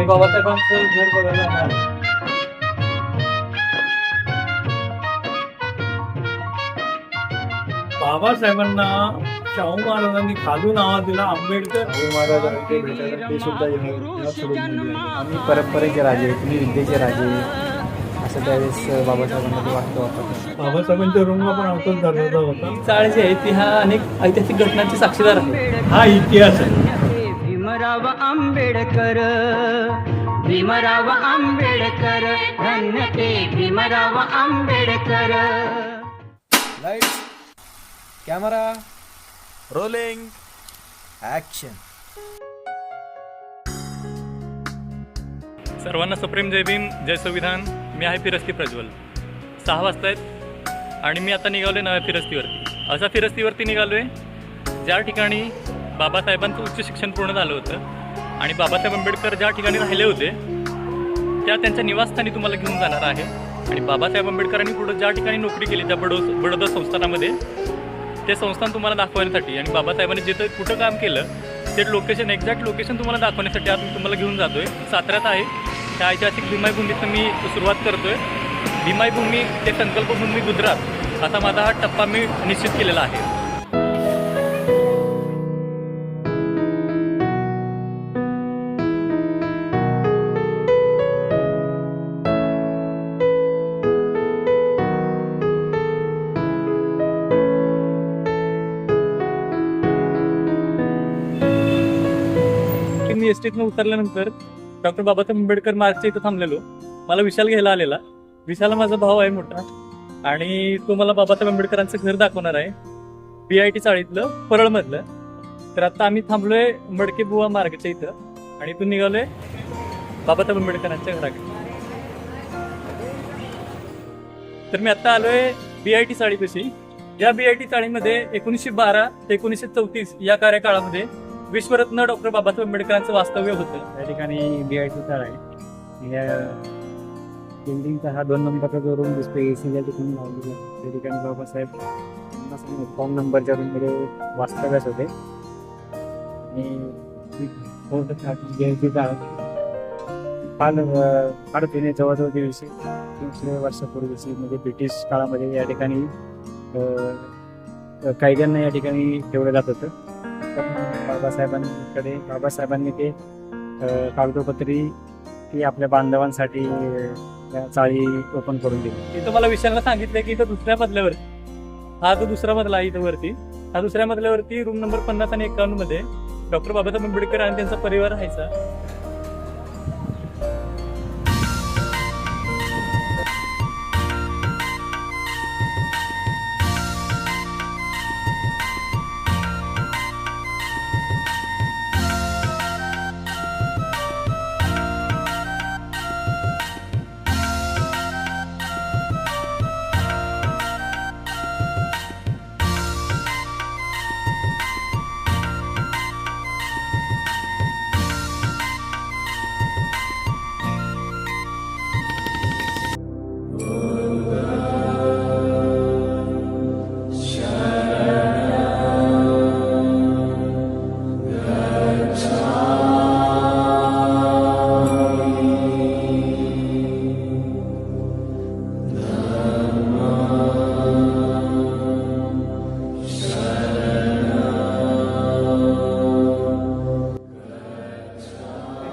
मी बाबासाहेबांचं घर बघायला आलो. बाबासाहेबांना शाहू महाराजांनी खालून आवाज दिला. आंबेडकर शाहू महाराजांचे भेटायला ते सुद्धा सोडून गेले. आम्ही परंपरेचे राजे, तुम्ही विद्येचे राजे, असं त्यावेळेस बाबासाहेबांना ते वाटतं वाटतं. बाबासाहेबांच्या रूमला पण आमचाच दरवाजा होता. चाळ जे आहे ती ह्या अनेक ऐतिहासिक घटनांची साक्षीदार आहे. हा इतिहास आहे. भीमराव आंबेडकर, भीमराव आंबेडकर, धन्य ते Bhimrao Ambedkar. Lights, camera, rolling, action. सर्वांना सप्रेम जय भीम, जय संविधान. मी आहे फिरस्ती प्रज्वल. 6 वाजता आहेत आणि मी आता निघालो आहे नव्या फिरस्तीवरती. अशा फिरस्तीवरती निघालो आहे ज्या ठिकाणी बाबासाहेबांचं उच्च शिक्षण पूर्ण झालं होतं आणि बाबासाहेब आंबेडकर ज्या ठिकाणी राहिले होते त्या त्यांच्या निवासस्थानी तुम्हाला घेऊन जाणार आहे. आणि बाबासाहेब आंबेडकरांनी पुढं ज्या ठिकाणी नोकरी केली त्या बडोदा संस्थानामध्ये, ते संस्थान तुम्हाला दाखवण्यासाठी आणि बाबासाहेबांनी जिथं कुठं काम केलं ते लोकेशन, एक्झॅक्ट लोकेशन तुम्हाला दाखवण्यासाठी आज मी तुम्हाला घेऊन जातो आहे. साताऱ्यात आहे त्या ऐतिहासिक भीमाई भूमीचं मी सुरुवात करतो आहे. भीमाई भूमी ते संकल्पभूमी गुजरात असा माझा हा टप्पा मी निश्चित केलेला आहे. मी एसटीतनं उतरल्यानंतर डॉक्टर बाबासाहेब आंबेडकर मार्गच्या इथं थांबलेलो. मला विशाल घ्यायला आलेला. विशाल माझा भाऊ आहे मोठा आणि तो मला बाबासाहेब आंबेडकरांचं घर दाखवणार आहे, BIT चाळीतलं, परळमधलं. तर आता आम्ही थांबलोय मडके बुवा मार्गच्या इथं आणि इथून निघालोय बाबासाहेब आंबेडकरांच्या घराकडे. तर मी आता आलोय BIT चाळीपाशी. या BIT चाळीमध्ये 1912 ते 1934 या कार्यकाळामध्ये विश्वरत्न डॉक्टर बाबासाहेब आंबेडकरांचं वास्तव्य होतं. या ठिकाणी BIT चाळ आहे. या बिल्डिंगचा हा 2 नंबरचा जो रूम दिसतो AC या ठिकाणी लावलेला आहे. त्या ठिकाणी बाबासाहेब फॉर्म नंबरच्या रूममध्ये वास्तव्यास होते. आणि BIT चाळ फार जुने, जवळजवळ 300 वर्षापूर्वीची, म्हणजे ब्रिटिश काळामध्ये या ठिकाणी कैद्यांना या ठिकाणी ठेवलं जात होतं. बाबासाहेबांनी ते कागदोपत्री ती आपल्या बांधवांसाठी चाळी ओपन करून दिली. इथं मला विशालला सांगितलं की इथं दुसऱ्या मजल्यावर, हा जो दुसरा मजला आहे इथं वरती, हा दुसऱ्या मजल्यावरती रूम नंबर 50 आणि 51 मध्ये डॉक्टर बाबासाहेब आंबेडकर आणि त्यांचा परिवार राहायचा.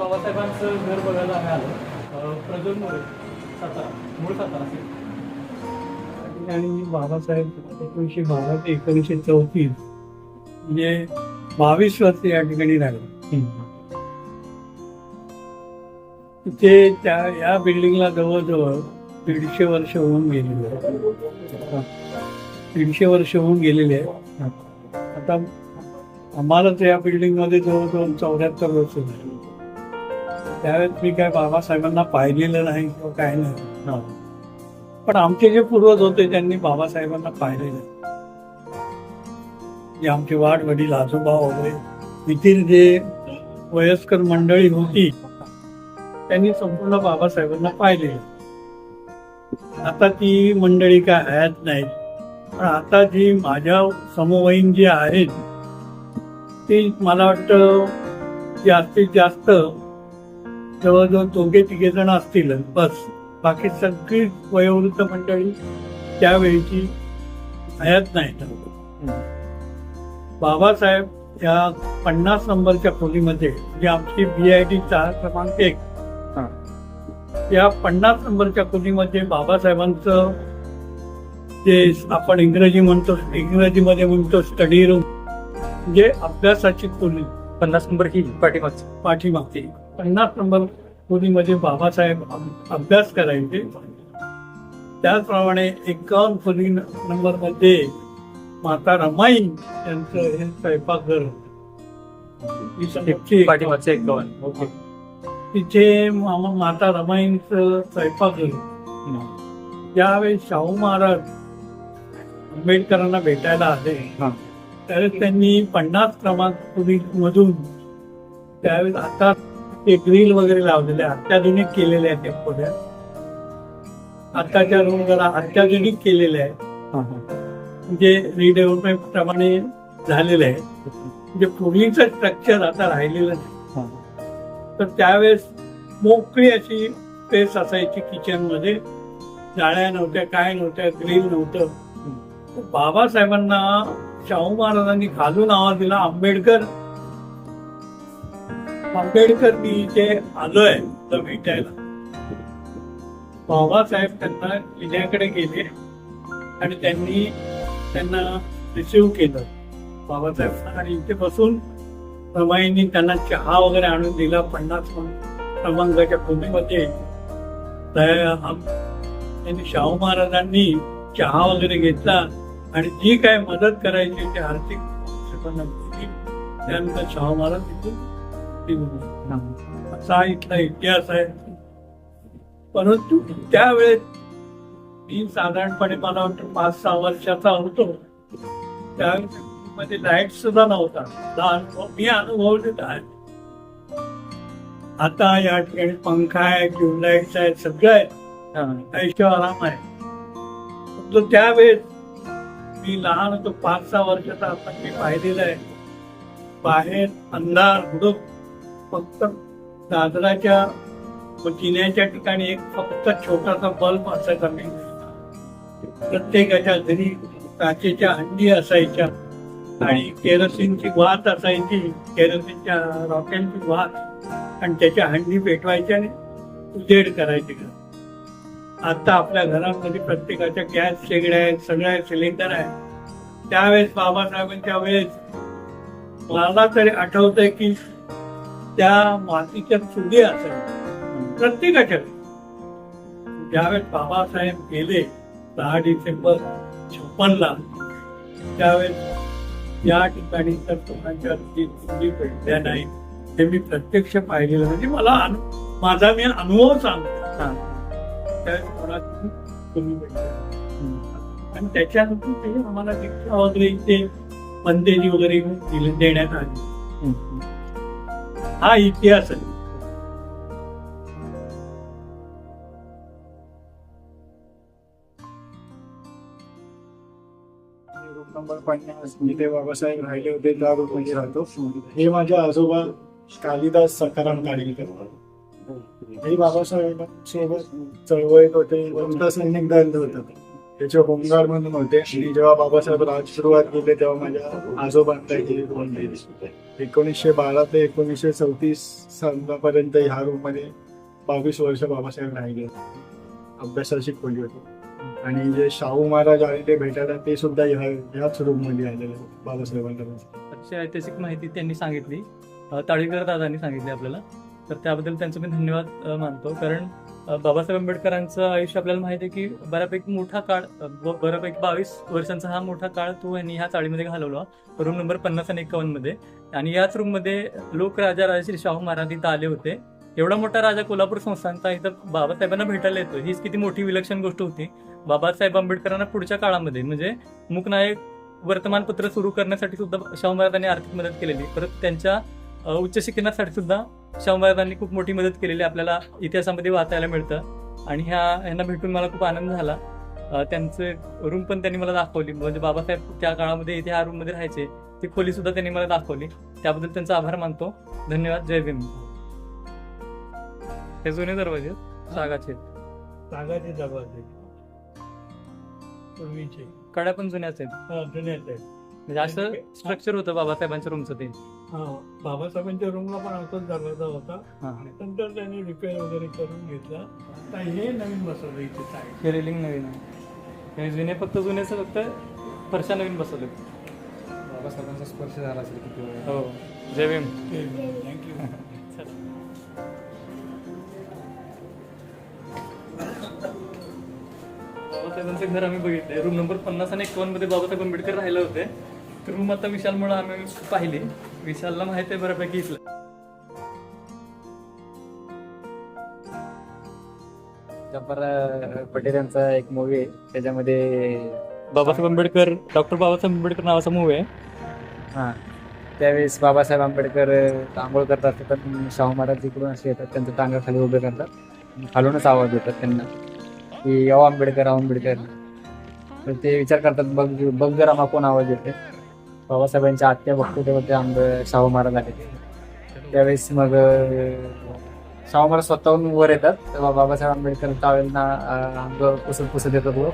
बाबासाहेबांचं घर बघायला आम्ही आलो. प्रज्वल मोरे, सातारा, मूळ सातारा. आणि बाबासाहेब 1912 ते 1934 म्हणजे 22 वर्ष या ठिकाणी राहिले. तिथे त्या या बिल्डिंगला जवळजवळ 150 वर्ष होऊन गेलेली आहे. 150 वर्ष होऊन गेलेली आहे. आता आम्हालाच या बिल्डिंगमध्ये जवळजवळ 74 वर्ष झाली. त्यावेळेस मी काय बाबासाहेबांना पाहिलेलं नाही किंवा काय नाही, पण आमचे जे पूर्वज होते त्यांनी बाबासाहेबांना पाहिलेलं. जे आमचे वाढ वडील, आजोबा वगैरे इथील जे वयस्कर मंडळी होती त्यांनी संपूर्ण बाबासाहेबांना पाहिलेलं. आता ती मंडळी काय हयात नाहीत, पण आता जी माझ्या समवयीन जी आहेत ती मला वाटतं जास्तीत जास्त जवळजवळ 2-3 जण असतील बस. बाकी सगळी वयोवृद्ध मंडळी त्यावेळीची हयात नाहीत. बाबासाहेब या 50 नंबरच्या खोलीमध्ये जी आमची BID 4 क्रमांक 1 या 50 नंबरच्या खोलीमध्ये बाबासाहेबांचं जे आपण इंग्रजीमध्ये म्हणतो स्टडी रूम, म्हणजे अभ्यासाची खोली 50 नंबर ही पाठीमागची. पाठीमागची 50 नंबर खोलीमध्ये बाबासाहेब अभ्यास करायचे. त्याचप्रमाणे 51 खोली नंबरमध्ये माता रमाई यांचं हे स्वयंपाकघर, पाठीमागचे 51. ओके. तिथे माता रमाईंचं स्वयंपाकघर. ज्यावेळेस शाहू महाराज आंबेडकरांना भेटायला आले त्यावेळेस त्यांनी 50 क्रमांक खोलीमधून त्यावेळेस आता ते ग्रिल वगैरे लावलेले अत्याधुनिक केलेले आहेत. त्या खोल्या आताच्या रूम जरा अत्याधुनिक केलेले आहेत, म्हणजे रिडेव्हलपमेंट प्रमाणे झालेलं आहे. म्हणजे पूर्वीचं स्ट्रक्चर आता राहिलेलं नाही. तर त्यावेळेस मोकळी अशी स्पेस असायची किचनमध्ये, जाळ्या नव्हत्या, काय नव्हत्या, ग्रिल नव्हतं. बाबासाहेबांना शाहू महाराजांनी खालून आवाज दिला, आंबेडकर मी इथे आलोय तर भेटायला. बाबासाहेब त्यांना किल्ल्याकडे गेले आणि त्यांना रिसिव्ह केलं बाबासाहेब, आणि इथे बसून रमाईंनी त्यांना चहा वगैरे आणून दिला. 50 क्रमांकाच्या खोलीमध्ये त्यांनी शाहू महाराजांनी चहा वगैरे घेतला आणि जी काय मदत करायची ते आर्थिक त्यानंतर शाहू महाराज तिथून असा इथला इतिहास आहे. परंतु त्यावेळेस मी साधारणपणे मला वाटतं 5-6 वर्षाचा होतो. त्यामध्ये लाईट सुद्धा नव्हता. मी अनुभवलेला आहे. आता या ठिकाणी पंखा आहे, ट्यूबलाईट्स आहेत, सगळं आहे, ऐशो आराम आहे. तो त्यावेळेस मी लहान होतो, 5-6 वर्षाचा. आता मी पाहिलेलं आहे बाहेर अंधार हुडूक, फक्त दादराच्या जिन्याच्या ठिकाणी एक फक्त छोटासा बल्ब असायचा. मी प्रत्येकाच्या घरी काचेच्या हंडी असायच्या आणि केरोसिनची वात असायची, केरोसिनच्या रॉकेलची वात, आणि त्याच्या हंडी पेटवायच्या आणि उजेड करायचे. आता आपल्या घरामध्ये प्रत्येकाच्या गॅस शेगड्या आहेत, सगळ्या सिलेंडर आहे. त्यावेळेस बाबासाहेबांच्या वेळेस मला तरी आठवतंय की त्या मातीच्या चुली असायच्या प्रत्येकाच्या. ज्यावेळेस बाबासाहेब गेले 10 डिसेंबर 56ला, त्यावेळेस या ठिकाणी तर कोणाच्या चुली पेटल्या नाही. हे मी प्रत्यक्ष पाहिलेलं, म्हणजे मला माझा मी अनुभव सांगतो. त्यावेळेस कोणाची चुली पेटल्या आणि त्याच्यानंतर ते आम्हाला दीक्षा वगैरे इथे बंदेजी वगैरे देण्यात आली. हा इतिहास आहे. रूम नंबर 50 जिथे बाबासाहेब राहिले होते त्या रूम मध्ये राहतो. हे माझे आजोबा कालिदास सखाराम काळेकर. हे बाबासाहेबांसोबत चळवळीत होते, कोणता सैनिक दल होतं त्याचे होमगार्ड म्हणून होते. आणि जेव्हा बाबासाहेब राजसुरुवात केले तेव्हा माझ्या आजोबांना हे रूम दिली. 1912 ते 1934 सालापर्यंत ह्या रूम मध्ये 22 वर्ष बाबासाहेब राहिले. अभ्यासाची खोली होती. आणि जे शाहू महाराज आले ते भेटायला ते सुद्धा ह्याच रूम मध्ये आलेले बाबासाहेबांना. अशी ऐतिहासिक माहिती त्यांनी सांगितली, ताळीकर दादांनी सांगितली आपल्याला. तर त्याबद्दल त्यांचं मी धन्यवाद मानतो. कारण बाबासाहेब आंबेडकरांचं आयुष्य आपल्याला माहिती आहे की बऱ्यापैकी मोठा काळ, बऱ्यापैकी 22 वर्षांचा हा मोठा काळ तो यांनी ह्या चाळीमध्ये घालवला, रूम नंबर 50 आणि 51 मध्ये. आणि याच रूममध्ये लोकराजा राजश्री शाहू महाराज इथं आले होते. एवढा मोठा राजा कोल्हापूर संस्थानचा इथं बाबासाहेबांना भेटायला येतो, हीच किती मोठी विलक्षण गोष्ट होती. बाबासाहेब आंबेडकरांना पुढच्या काळामध्ये म्हणजे मूकनायक वर्तमानपत्र सुरू करण्यासाठी सुद्धा शाहू महाराजांनी आर्थिक मदत केलेली. परत त्यांच्या उच्च शिक्षणासाठी सुद्धा शाहू महाराजांनी खूप मोठी मदत केलेली आपल्याला इतिहासामध्ये वाचायला मिळतं. आणि ह्यांना भेटून मला खूप आनंद झाला. त्यांचे रूम पण त्यांनी मला दाखवली, म्हणजे बाबासाहेब त्या काळामध्ये इथे ह्या रूममध्ये राहायचे, ती खोली सुद्धा त्यांनी मला दाखवली. त्याबद्दल त्यांचा आभार मानतो. धन्यवाद. जय भीम. हे जुने दरवाजे आहेत, सागाचे. सागाचे दरवाजे पूर्वीचे. कड्या पण जुन्याच आहेत. हा, जुन्याच आहेत. म्हणजे असं स्ट्रक्चर होतं बाबासाहेबांच्या रूमचं ते. हा, बाबासाहेबांच्या रूमला पण असाच दरवाजा होता. हां, नंतर त्यांनी रिपेअर वगैरे करून घेतला. आता हे नवीन बसवलं इथे साईड. हे रेलिंग नवीन आहे. हे जुने फक्त जुनेच फक्त फरशा नवीन बसवले. बाबासाहेबांचा स्पर्श झाला असेल किती वेळ. हो, जय भीम. थँक्यू. बाबासाहेबांचं घर आम्ही बघितलंय. रूम नंबर 50 आणि 51 मध्ये बाबासाहेब आंबेडकर राहिले होते. तर रूम आता विशालमुळे आम्ही पाहिली. विशालला माहिती आहे बऱ्यापैकी इथलं. जब्बार पटेल यांचा एक मूवी आहे, त्याच्यामध्ये बाबासाहेब आंबेडकर, डॉक्टर बाबासाहेब आंबेडकर नावाचा मूवी आहे. हां, त्यावेळेस बाबासाहेब आंबेडकर आंघोळ करत असतात, तर शाहू महाराज जिकडून असे येतात, त्यांचं टांगा खाली उभे करतात, खालूनच आवाज देतात त्यांना की अहो आंबेडकर, अहो आंबेडकर. तर ते विचार करतात, बघ बघ जरा मग कोण आवाज येते. बाबासाहेबांच्या आत्या बघतो तेव्हा ते शाहू महाराज आले. त्यावेळेस मग शाहू महाराज स्वतःहून वर येतात, तेव्हा बाबासाहेब आंबेडकर टावेलना अंग पुसत येतात व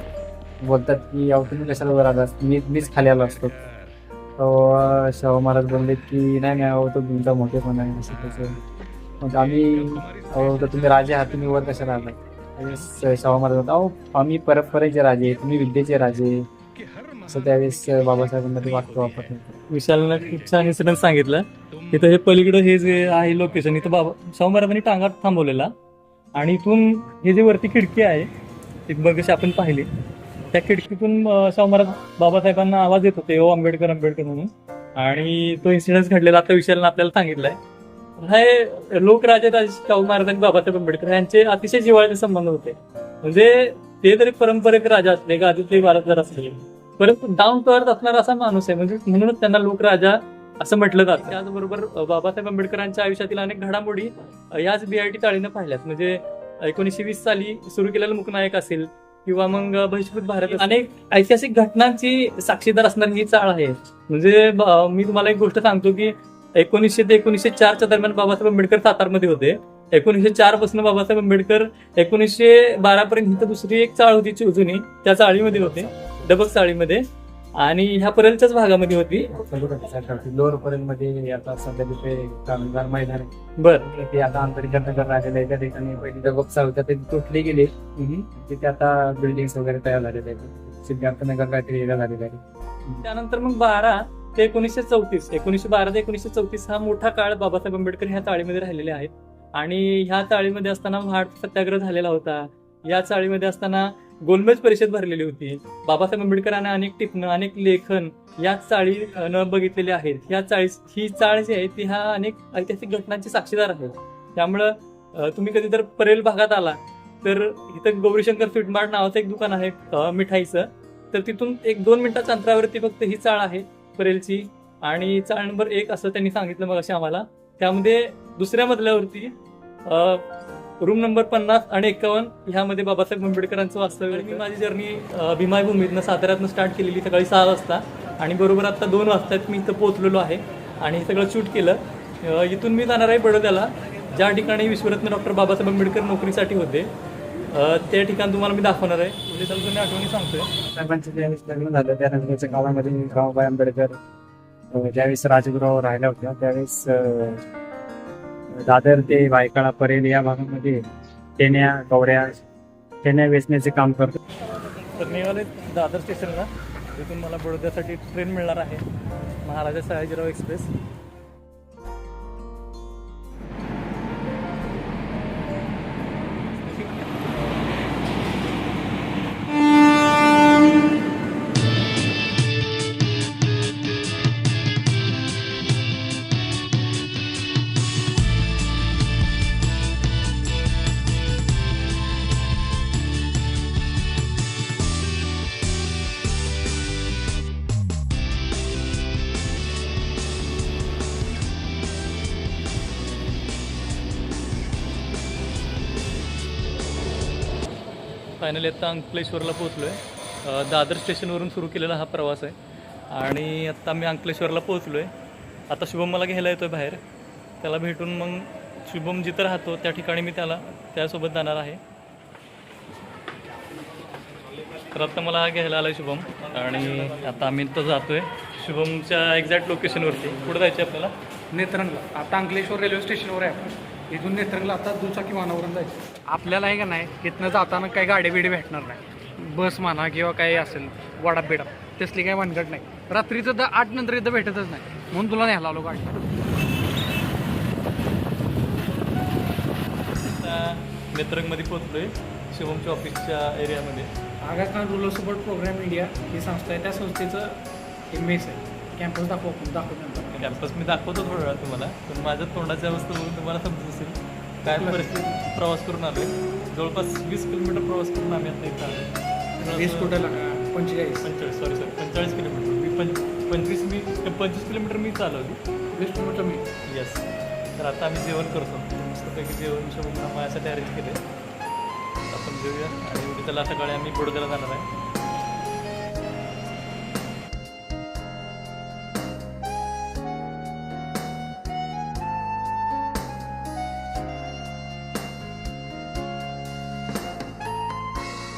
बोलतात की अहो तुम्ही कशाला वर आलात, मीच खाली आलो असतो. शाहू महाराज बोलले की नाही अहो तो तुमचा मोठेपणा आहे असं तसं. मग आम्ही अहो तर तुम्ही राजे आहात, तुम्ही वर कशाला आलात. त्यावेळेस शाहू महाराज बोलतात अहो आम्ही परंपरेचे राजे, तुम्ही विद्येचे राजे. असं त्यावेळेस बाबासाहेबांना ते वाक्य वापरतात. विशालनं खूप छान इन्सिडेंट सांगितलं. इथं हे पलीकडं हे जे आहे लोकेशन, इथं शाहू महाराजांनी टांगा थांबवलेला आणि इथून हे जे वरती खिडकी आहे ती बघशी आपण पाहिली, त्या खिडकीतून शाहू महाराज बाबासाहेबांना आवाज येत होते ओ आंबेडकर आंबेडकर म्हणून. आणि तो इन्सिडेंट घडलेला आता विशालनं आपल्याला सांगितलाय. हे लोकराजे शाहू महाराज आणि बाबासाहेब आंबेडकर यांचे अतिशय जिव्हाळ्याचे संबंध होते. म्हणजे ते तरी परंपरेचे राजा असले, गादीतले वारसदार असले, परंतु डाऊन टू अर्थ असणारा असा माणूस आहे. म्हणजे म्हणूनच त्यांना लोकराजा असं म्हटलं जातं. त्याचबरोबर बाबासाहेब आंबेडकरांच्या आयुष्यातील अनेक घडामोडी याच BIT चाळीनं पाहिल्यात. म्हणजे 1920 साली सुरू केलेलं मूकनायक असेल किंवा मग बहिष्कृत भारत, अनेक ऐतिहासिक घटनांची साक्षीदार असणारी ही चाळ आहे. म्हणजे मी तुम्हाला एक गोष्ट सांगतो की 1900 ते 1904च्या दरम्यान बाबासाहेब आंबेडकर सातारमध्ये होते. 1904 पासून बाबासाहेब आंबेडकर 1912 पर्यंत इथं दुसरी एक चाळ होती जुनी, त्या चाळीमध्ये होते, डबक चाळीमध्ये, आणि ह्या परलच्याच भागामध्ये होती. लोअर पर्यंतमध्ये आता सध्या तिथे कामगार मैदान आहे. बरं, ते आता आंतरिकरण राहिलेलं आहे. त्या ठिकाणी पहिली डबक होत्या ते तुटली गेली. तिथे आता बिल्डिंग वगैरे तयार झालेले आहेत. सिद्धार्थनगर काहीतरी एरिया झालेला आहे. त्यानंतर मग 12 ते 1934, 1912 ते 1934 हा मोठा काळ बाबासाहेब आंबेडकर ह्या चाळीमध्ये राहिलेले आहेत. आणि ह्या चाळीमध्ये असताना महाड सत्याग्रह झालेला होता. या चाळीमध्ये असताना गोलमेज परिषद भरलेली होती. बाबासाहेब आंबेडकरांना अनेक टिपणं, अनेक लेखन या चाळी न बघितलेले आहेत. ही चाळ जी आहे ती ह्या अनेक ऐतिहासिक घटनांची साक्षीदार आहे. त्यामुळं तुम्ही कधी जर परेल भागात आला तर इथं गौरीशंकर स्वीट मार्ट नावाचं एक दुकान आहे मिठाईचं. तर तिथून 1-2 मिनिटाच्या अंतरावरती फक्त ही चाळ आहे परेलची. आणि चाळ नंबर 1 असं त्यांनी सांगितलं मग असे आम्हाला. त्यामध्ये दुसऱ्या मजल्यावरती रूम नंबर 50 आणि 51 ह्यामध्ये बाबासाहेब आंबेडकरांचं वास्तव्य. मी माझी जर्नी भीमाई भूमीतनं साताऱ्यातनं स्टार्ट केलेली सकाळी 6 वाजता आणि बरोबर आता 2 वाजता मी इथं पोहोचलेलो आहे आणि हे सगळं शूट केलं. इथून मी जाणार आहे बडोद्याला, ज्या ठिकाणी विश्वरत्न डॉक्टर बाबासाहेब आंबेडकर नोकरीसाठी होते. त्या ठिकाण तुम्हाला मी दाखवणार आहे. म्हणजे त्याला तुम्ही आठवणी सांगतोय. साहेबांचं ज्यावेळेस लग्न झालं त्यानंतरच्या काळामध्ये रावबाई आंबेडकर ज्यावेळेस राजगृहावर राहिल्या होत्या त्यावेळेस दादर ते भायखळा परेल या भागामध्ये खेण्या वेचण्याचे काम करतो. तर निघाले दादर स्टेशनला. तिथून मला बडोद्यासाठी ट्रेन मिळणार आहे, महाराजा सयाजीराव एक्सप्रेस. फायनली आता अंकलेश्वरला पोहोचलो आहे. दादर स्टेशनवरून सुरू केलेला हा प्रवास आहे आणि आत्ता मी अंकलेश्वरला पोहोचलो आहे. आता शुभम मला घ्यायला येतो आहे बाहेर. त्याला भेटून मग शुभम जिथं राहतो त्या ठिकाणी मी त्यासोबत जाणार आहे. तर आता मला हा घ्यायला आला शुभम आणि आता आम्ही तर जातोय शुभमच्या एक्झॅक्ट लोकेशनवरती. कुठं जायचं आहे आपल्याला? नेत्रंगला. आता अंकलेश्वर रेल्वे स्टेशनवर आहे आपण. इथून नेत्रंगला आता दुचाकी वाहनावरून जायचं. आपल्याला आहे का नाही इथनं जाताना काही गाडी बिडी भेटणार नाही. बस म्हणा किंवा काही असेल वडा बिडा तसली काही भानगड नाही. रात्रीचं 8 नंतर इथं भेटतच नाही म्हणून तुला न्यायला आलो गाडी. आता नेत्रंगमध्ये पोहोचलोय शुभमच्या ऑफिसच्या एरियामध्ये. Aga Khan rural support programme India ही संस्था आहे. त्या संस्थेचं मेस आहे. कॅम्पस दाखवतो. कॅम्पस मी दाखवतो थोड्या वेळा तुम्हाला, पण माझ्या तोंडाची अवस्था बघून तुम्हाला समजत असेल काय परिस्थिती. प्रवास करून आलो आहे जवळपास 20 किलोमीटर प्रवास करून आम्ही आता इथं आलो. 20 कुठं 45 45 किलोमीटर. मी 25 किलोमीटर मी चालवली. 20 किलोमीटर मी. येस. तर आता आम्ही जेवण करतो. मस्तपैकी जेवण शुभम माझ्यासाठी अरेंज केले. आपण जेऊया आणि उद्या त्याला सकाळी आम्ही बडोद्याला जाणार आहे.